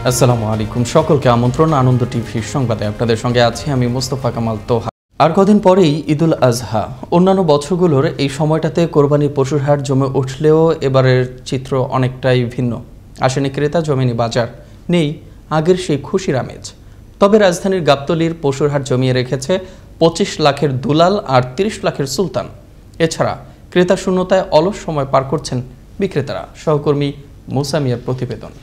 আসসালামু আলাইকুম, সকলকে আমন্ত্রণ আনন্দ টিভির সংবাদে। আপনাদের সঙ্গে আছি আমি মোস্তফা কামাল তোহা। আর কদিন পরেই ঈদুল আজহা। অন্যান্য বছরগুলোর এই সময়টাতে কোরবানির পশুর হাট জমে উঠলেও এবারের চিত্র অনেকটাই ভিন্ন। আসেনি ক্রেতা, জমেনি বাজার, নেই আগের সেই খুশির আমেজ। তবে রাজধানীর গাবতলীর পশুর হাট জমিয়ে রেখেছে 25 লাখের দুলাল আর 30 লাখের সুলতান। এছাড়া ক্রেতা শূন্যতায় অলস সময় পার করছেন বিক্রেতারা। সহকর্মী মুসা মিয়ার প্রতিবেদন।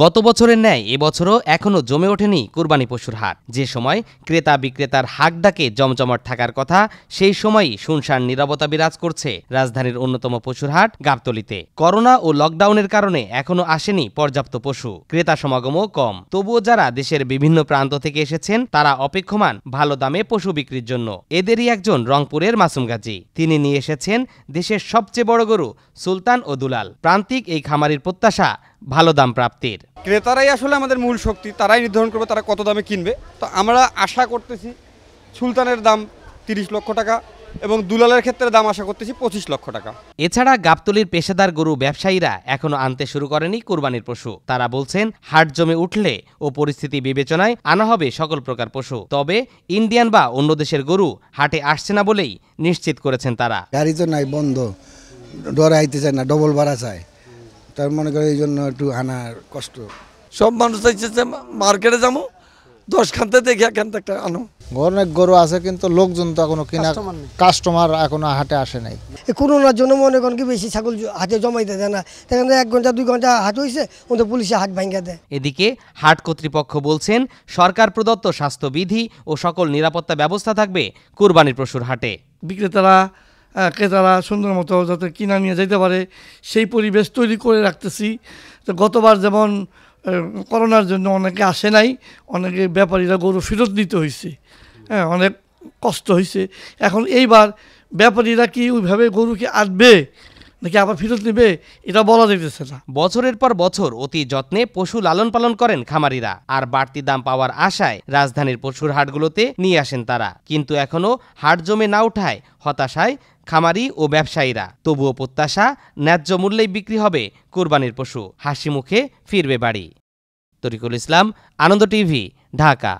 গত বছরের ন্যায় এবছরও এখনও জমে ওঠেনি কুরবানি পশুর হাট। যে সময় ক্রেতা বিক্রেতার হাক ডাকে জমজমাট থাকার কথা, সেই সময়ই শুনশান নীরবতা বিরাজ করছে রাজধানীর অন্যতম পশুর হাট গাবতলীতে। করোনা ও লকডাউনের কারণে এখনও আসেনি পর্যাপ্ত পশু, ক্রেতা সমাগমও কম। তবুও যারা দেশের বিভিন্ন প্রান্ত থেকে এসেছেন তারা অপেক্ষমান ভালো দামে পশু বিক্রির জন্য। এদেরই একজন রংপুরের মাসুম গাজী। তিনি নিয়ে এসেছেন দেশের সবচেয়ে বড় গরু সুলতান ও দুলাল। প্রান্তিক এই খামারির প্রত্যাশা ভালো দাম প্রাপ্তির। ক্রেতারাই আসলে আমাদের মূল শক্তি, তারাই নির্ধারণ করবে তারা কত দামে কিনবে। তো আমরা আশা করতেছি সুলতানের দাম 30 লক্ষ টাকা এবং দুলালের ক্ষেত্রে দাম আশা করতেছি 25 লক্ষ টাকা। এছাড়া গাবতলীর পেশাদার গরু ব্যবসায়ীরা এখনো আনতে শুরু করেনি কুরবানির পশু। তারা বলছেন হাট জমে উঠলে ও পরিস্থিতি বিবেচনায় আনা হবে সকল প্রকার পশু। তবে ইন্ডিয়ান বা অন্য দেশের গরু হাটে আসছে না বলেই নিশ্চিত করেছেন তারা। গাড়ি তো নাই, বন্ধ, ডরে আইতে চায় না, ডবল ভাড়া চায়। তার মনে করে এই জন্য একটু আনার কষ্ট। সব মানুষ চাইছে যে মার্কেটে যাবো 10 খানতে দেখে এখান থেকে আনো। অনেক গরু আছে কিন্তু লোকজন তো এখনো কিনা কাস্টমার এখনো হাটে আসে নাই। করোনার জন্য মনে করেন কি বেশি ছাগল হাটে জমাইতে দেয় না, সেখানে 1 ঘন্টা 2 ঘন্টা হাট হয়েছে ওদের পুলিশে হাট ভাঙিয়ে দেয়। এদিকে হাট কর্তৃপক্ষ বলছেন সরকার প্রদত্ত স্বাস্থ্যবিধি ও সকল নিরাপত্তা ব্যবস্থা থাকবে কুরবানির পশুর হাটে। বিক্রেতারা ক্রেতারা সুন্দর মতো যাতে কিনা নিয়ে যেতে পারে সেই পরিবেশ তৈরি করে রাখতেছি। তো গতবার যেমন করোনার জন্য অনেকে আসে নাই, অনেকে ব্যাপারীরা গরু ফেরত দিতে হয়েছে, অনেক কষ্ট হয়েছে। এখন এইবার ব্যাপারীরা কি ওইভাবে গরু কি আনবে নাকি আবার ফেরত নেবে এটা বলা যাইতেছে না। বছরের পর বছর অতি যত্নে পশু লালন পালন করেন খামারিরা, আর বাড়তি দাম পাওয়ার আশায় রাজধানীর পশুর হাটগুলোতে নিয়ে আসেন তারা। কিন্তু এখনো হাট জমে না ওঠায় হতাশায় খামারি ও ব্যবসায়ীরা। তবুও প্রত্যাশা ন্যায্য মূল্যেই বিক্রি হবে কুরবানির পশু, হাসি মুখে ফিরবে বাড়ি। তরিকুল ইসলাম, আনন্দ টিভি, ঢাকা।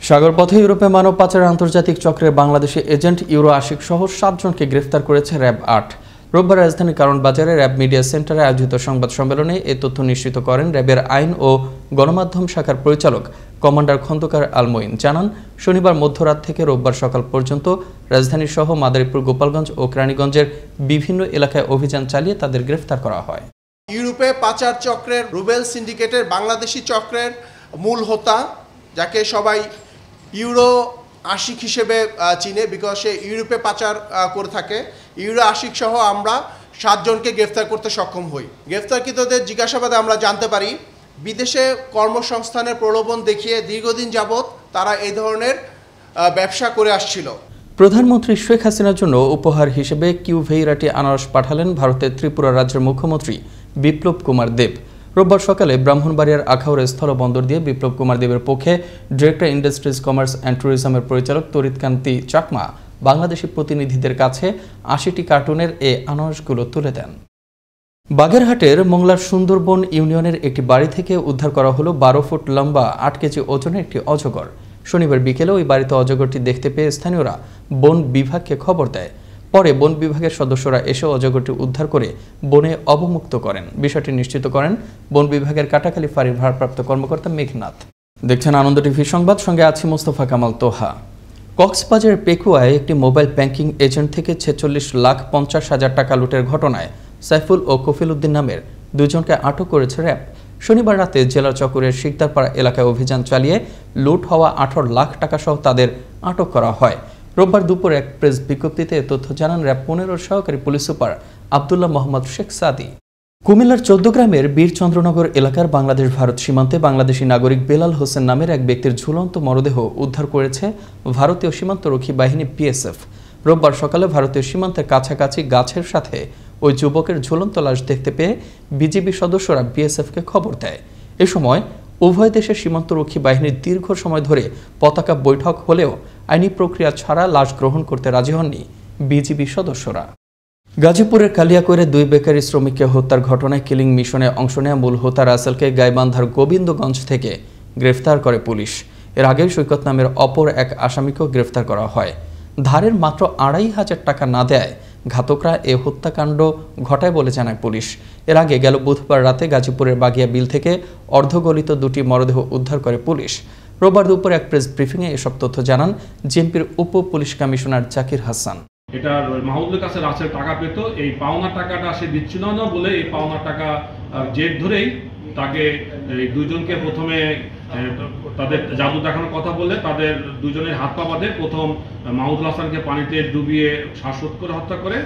সাগরপথে ইউরোপে মানব পাচারের আন্তর্জাতিক চক্রের বাংলাদেশি এজেন্ট ইউরো আশিক সহ 7 জনকে গ্রেফতার করেছে র্যাব 8। রোববার রাজধানীর কারণ বাজারে র্যাব মিডিয়া সেন্টারে আয়োজিত সংবাদ সম্মেলনে এ তথ্য নিশ্চিত করেন র্যাবের আইন ও গণমাধ্যম শাখার পরিচালক কমান্ডার খন্দকার আলমঈন। জানান, শনিবার মধ্যরাত থেকে রোববার সকাল পর্যন্ত রাজধানীর সহ মাদারীপুর, গোপালগঞ্জ ও কেরানীগঞ্জের বিভিন্ন এলাকায় অভিযান চালিয়ে তাদের গ্রেফতার করা হয়। ইউরোপে পাচার চক্রের রুবেল সিন্ডিকেটের বাংলাদেশি চক্রের মূল হোতা, যাকে সবাই ইউরো আশিক হিসেবে চিনে, বিকজ সে ইউরোপে পাচার করে থাকে। ইউরো আশিক সহ আমরা 7 জনকে গ্রেফতার করতে সক্ষম হই। গ্রেফতারকৃতদের জিজ্ঞাসাবাদে আমরা জানতে পারি বিদেশে কর্মসংস্থানের প্রলোভন দেখিয়ে দীর্ঘদিন যাবৎ তারা এই ধরনের ব্যবসা করে আসছিল। প্রধানমন্ত্রী শেখ হাসিনার জন্য উপহার হিসেবে কিউভেইরাটি আনারস পাঠালেন ভারতের ত্রিপুরা রাজ্যের মুখ্যমন্ত্রী বিপ্লব কুমার দেব। রোববার সকালে ব্রাহ্মণবাড়িয়ার আখাউড়া স্থলবন্দর দিয়ে বিপ্লব কুমার দেবের পক্ষে ডিরেক্টর ইন্ডাস্ট্রিজ, কমার্স অ্যান্ড ট্যুরিজমের পরিচালক তরিৎকান্তি চাকমা বাংলাদেশি প্রতিনিধিদের কাছে 80টি কার্টুনের এ আনারসগুলো তুলে দেন। বাগেরহাটের মোংলার সুন্দরবন ইউনিয়নের একটি বাড়ি থেকে উদ্ধার করা হলো 12 ফুট লম্বা 8 কেজি ওজনের একটি অজগর। শনিবার বিকেলে ওই বাড়িতে অজগরটি দেখতে পেয়ে স্থানীয়রা বন বিভাগকে খবর দেয়। পরে বন বিভাগের সদস্যরা এসে অজগরটি উদ্ধার করে বনে অবমুক্ত করেন। বিষয়টি নিশ্চিত করেন বন বিভাগের কাটাখালী ফাঁড়ির ভারপ্রাপ্ত কর্মকর্তা মেঘনাথ। দেখছেন আনন্দ টিভি সংবাদ, সঙ্গে আছি মোস্তফা কামাল তোহা। কক্সবাজারের পেকুয়ায় একটি মোবাইল ব্যাংকিং এজেন্ট থেকে 46,50,000 টাকা লুটের ঘটনায় সাইফুল ও কফিল উদ্দিন নামের 2 জনকে আটক করেছে র্যাব। শনিবার রাতে জেলার চকরের শিকদারপাড়া এলাকায় অভিযান চালিয়ে লুট হওয়া 18 লাখ টাকা সহ তাদের আটক করা হয়। রোববার দুপুরে এক প্রেস বিজ্ঞপ্তিতে তথ্য জানান র্যাব 15 সহকারী পুলিশ সুপার আব্দুল্লাহ মোহাম্মদ শেখ সাদি। কুমিল্লার 14 গ্রামের বীরচন্দ্রনগর এলাকার বাংলাদেশ ভারত সীমান্তে বাংলাদেশি নাগরিক বেলাল হোসেন নামের এক ব্যক্তির ঝুলন্ত মরদেহ উদ্ধার করেছে ভারতীয় সীমান্তরক্ষী বাহিনী বিএসএফ। রোববার সকালে ভারতীয় সীমান্তের কাছাকাছি গাছের সাথে ওই যুবকের ঝুলন্ত লাশ দেখতে পেয়ে বিজিবি সদস্যরা বিএসএফকে খবর দেয়। এ সময় উভয় দেশের সীমান্তরক্ষী বাহিনীর দীর্ঘ সময় ধরে পতাকা বৈঠক হলেও আইনি প্রক্রিয়া ছাড়া লাশ গ্রহণ করতে রাজি হননি বিজিবি সদস্যরা। গাজীপুরের কালিয়াকৈরে 2 বেকারি শ্রমিককে হত্যার ঘটনায় কিলিং মিশনে অংশ নেওয়া মূল হোতা রাসেলকে গাইবান্ধার গোবিন্দগঞ্জ থেকে গ্রেফতার করে পুলিশ। এর আগে সৈকত নামের অপর এক আসামিকেও গ্রেফতার করা হয়। ধারের মাত্র 2,500 টাকা না দেয় ঘাতকরা এ হত্যাকাণ্ড ঘটায় বলে জানায় পুলিশ। এর আগে গেল বুধবার রাতে গাজীপুরের বাগিয়া বিল থেকে অর্ধগলিত 2টি মরদেহ উদ্ধার করে পুলিশ। রোববার দুপুরে এক প্রেস ব্রিফিংয়ে এসব তথ্য জানান জেএমপির উপ পুলিশ কমিশনার জাকির হাসান। এটা মাহমুদের কাছে রাসেল টাকা পেত, এই পাওনা টাকাটা সে দিচ্ছিল না বলে এই পাওনা টাকা জেদ ধরেই তাকে এই দুজনকে প্রথমে তাদের জাদু দেখানোর কথা বলে তাদের দুজনের হাত পা বাঁধে প্রথম মাহমুদুল হাসানকে পানিতে ডুবিয়ে শ্বাসরোধ করে হত্যা করে।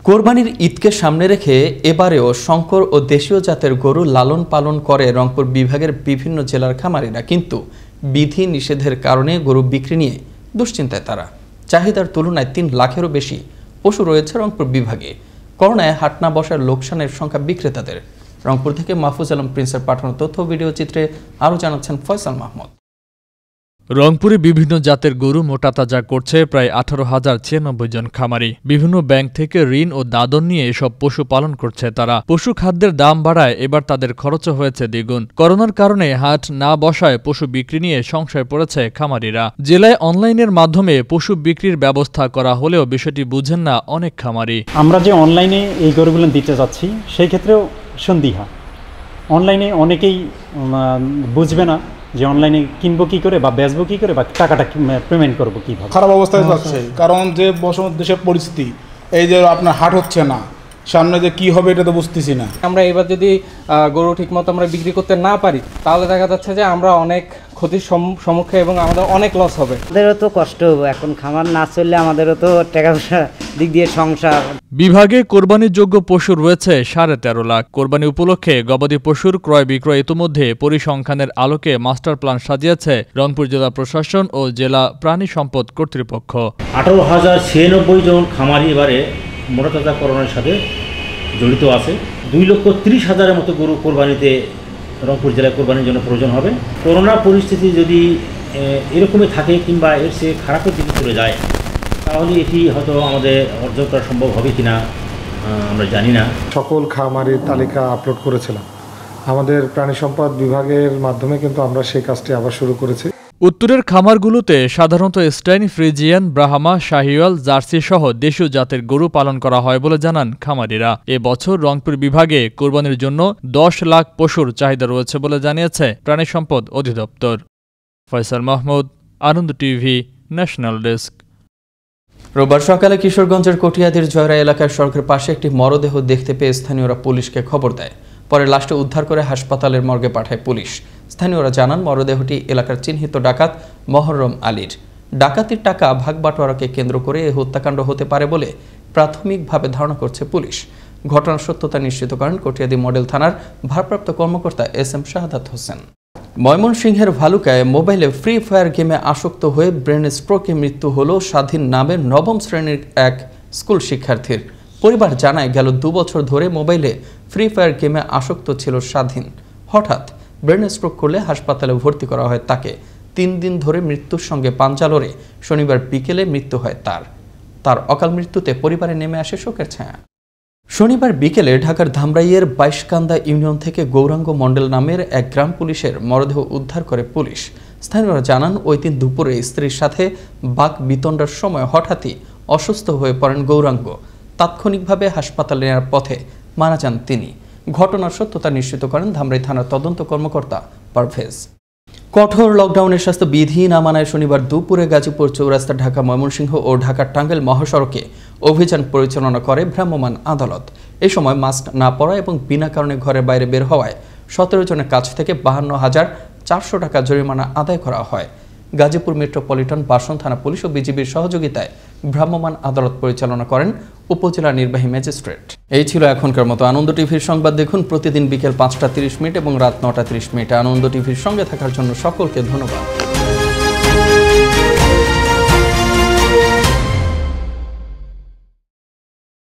কোরবানির ঈদকে সামনে রেখে এবারেও শঙ্কর ও দেশীয় জাতের গরু লালন পালন করে রংপুর বিভাগের বিভিন্ন জেলার খামারিরা, কিন্তু বিধি নিষেধের কারণে গরু বিক্রি নিয়ে দুশ্চিন্তায় তারা। চাহিদার তুলনায় 3 লাখেরও বেশি পশু রয়েছে রংপুর বিভাগে। করোনায় হাট না বসার লোকসানের সংখ্যা বিক্রেতাদের। রংপুর থেকে মাহফুজ আলম প্রিন্সের পাঠানো তথ্য ভিডিও চিত্রে আরও জানাচ্ছেন ফয়সাল মাহমুদ। রংপুরে বিভিন্ন জাতের গরু মোটাতাজা করছে প্রায় 18,096 জন খামারি। বিভিন্ন ব্যাংক থেকে ঋণ ও দাদন নিয়ে এসব পশু পালন করছে তারা। পশু খাদ্যের দাম বাড়ায় এবার তাদের খরচও হয়েছে দ্বিগুণ। করোনার কারণে হাট না বসায় পশু বিক্রি নিয়ে সংশয়ে পড়েছে খামারিরা। জেলায় অনলাইনের মাধ্যমে পশু বিক্রির ব্যবস্থা করা হলেও বিষয়টি বুঝেন না অনেক খামারি। আমরা যে অনলাইনে এই গরুগুলো দিতে যাচ্ছি সেই ক্ষেত্রেও সন্দিহা। অনলাইনে অনেকেই বুঝবে না যে অনলাইনে কিনবো কি করে বা বেচবো কি করে বা টাকাটা পেমেন্ট করবো কিভাবে। খারাপ অবস্থায় যাচ্ছে, কারণ যে দেশের পরিস্থিতি, এই যে আপনার হাট হচ্ছে না, সামনে যে কি হবে এটা তো বুঝতেছি না। আমরা এবার যদি গরু ঠিকমতো আমরা বিক্রি করতে না পারি তাহলে দেখা যাচ্ছে যে আমরা অনেক ক্ষতির সম্মুখীন এবং আমাদের অনেক লস হবে। আমাদেরও তো কষ্ট হবে, এখন খামার না চললে আমাদেরও তো টাকা পয়সা দিক দিয়ে সংসার। বিভাগে কোরবানিযোগ্য পশু রয়েছে 13.5 লাখ। কোরবানি উপলক্ষে গবাদি পশুর ক্রয় বিক্রয় ইতিমধ্যে পরিসংখ্যানের আলোকে মাস্টার প্ল্যান সাজিয়েছে রংপুর জেলা প্রশাসন ও জেলা প্রাণী সম্পদ কর্তৃপক্ষ। 18,096 জন খামারি এবারে মোটাতাজাকরণের সাথে জড়িত আছে। 2,30,000-এর মতো গরু কোরবানিতে রংপুর জেলায় কোরবানির জন্য প্রয়োজন হবে। করোনা পরিস্থিতি যদি এরকমই থাকে কিংবা এর চেয়ে খারাপের দিকে চলে যায় তাহলে এটি হয়তো আমাদের অর্জন করা সম্ভব হবে কিনা আমরা জানি না। সকল খামারির তালিকা আপলোড করেছিলাম আমাদের প্রাণী সম্পদ বিভাগের মাধ্যমে, কিন্তু আমরা সেই কাজটি আবার শুরু করেছি। উত্তরের খামারগুলোতে সাধারণত Stein, Friesian, Brahma, Sahiwal, jersey সহ দেশীয় জাতের গরু পালন করা হয় বলে জানান খামারিরা। এবছর রংপুর বিভাগে কোরবানির জন্য 10 লাখ পশুর চাহিদা রয়েছে বলে জানিয়েছে প্রাণী সম্পদ অধিদপ্তর। ফয়সাল মাহমুদ, আনন্দ টিভি, ন্যাশনাল ডেস্ক। রোববার সকালে কিশোরগঞ্জের কটিয়াদির জয়রা এলাকার সড়কের পাশে একটি মরদেহ দেখতে পেয়ে স্থানীয়রা পুলিশকে খবর দেয়। পরে লাশটি উদ্ধার করে হাসপাতালের মর্গে পাঠায় পুলিশ। স্থানীয়রা জানান মরদেহটি এলাকার চিহ্নিত ডাকাত মহরম আলীর। ডাকাতির টাকা ভাগ বাটোয়ারাকে কেন্দ্র করে এই হত্যাকাণ্ড হতে পারে বলে প্রাথমিকভাবে ধারণা করছে পুলিশ। ঘটনার সত্যতা নিশ্চিত করেন কটিয়াদি মডেল থানার ভারপ্রাপ্ত কর্মকর্তা SM শাহাদাত হোসেন। ময়মনসিংহের ভালুকায় মোবাইলে ফ্রি ফায়ার গেমে আসক্ত হয়ে ব্রেন স্ট্রোকে মৃত্যু হল স্বাধীন নামের 9ম শ্রেণীর এক স্কুল শিক্ষার্থীর। পরিবার জানায় গেল 2 বছর ধরে মোবাইলে ফ্রি ফায়ার গেমে আসক্ত ছিল স্বাধীন। হঠাৎ ব্রেন স্ট্রোক করলে হাসপাতালে ভর্তি করা হয় তাকে। 3 দিন ধরে মৃত্যুর সঙ্গে পাঞ্জা লড়ে শনিবার বিকেলে মৃত্যু হয় তার অকাল মৃত্যুতে পরিবারে নেমে আসে শোকের ছায়া। শনিবার বিকেলে ঢাকার ধামরাইয়ের 22কান্দা ইউনিয়ন থেকে গৌরাঙ্গ মণ্ডল নামের এক গ্রাম পুলিশের মরদেহ উদ্ধার করে পুলিশ। স্থানীয়রা জানান ওই দিন দুপুরে স্ত্রীর সাথে বাক বিতণ্ডার সময় হঠাৎই অসুস্থ হয়ে পড়েন গৌরাঙ্গ। তাৎক্ষণিকভাবে হাসপাতালে নেওয়ার পথে মারা যান তিনি। ঘটনার সত্যতা নিশ্চিত করেন ধামরাই থানার তদন্ত কর্মকর্তা পারভেজ। কঠোর লকডাউনের স্বাস্থ্য বিধি না মানায় শনিবার দুপুরে গাজীপুর চৌরাস্তা, ঢাকা ময়মনসিংহ ও ঢাকা টাঙ্গাইল মহাসড়কে অভিযান পরিচালনা করে ভ্রাম্যমাণ আদালত। এই সময় মাস্ক না পরা এবং বিনা কারণে ঘরের বাইরে বের হওয়ায় 17 জনের কাছ থেকে 52,400 টাকা জরিমানা আদায় করা হয়। গাজীপুর মেট্রোপলিটন বাসন থানা পুলিশ ও বিজিবির সহযোগিতায় ভ্রাম্যমাণ আদালত পরিচালনা করেন উপজেলা নির্বাহী ম্যাজিস্ট্রেট। এই ছিল এখনকার মতো। আনন্দ টিভির সংবাদ দেখুন প্রতিদিন বিকেল 5টা 30 মিনিট এবং রাত 9টা 30 মিনিটে। আনন্দ টিভির সঙ্গে থাকার জন্য সকলকে ধন্যবাদ।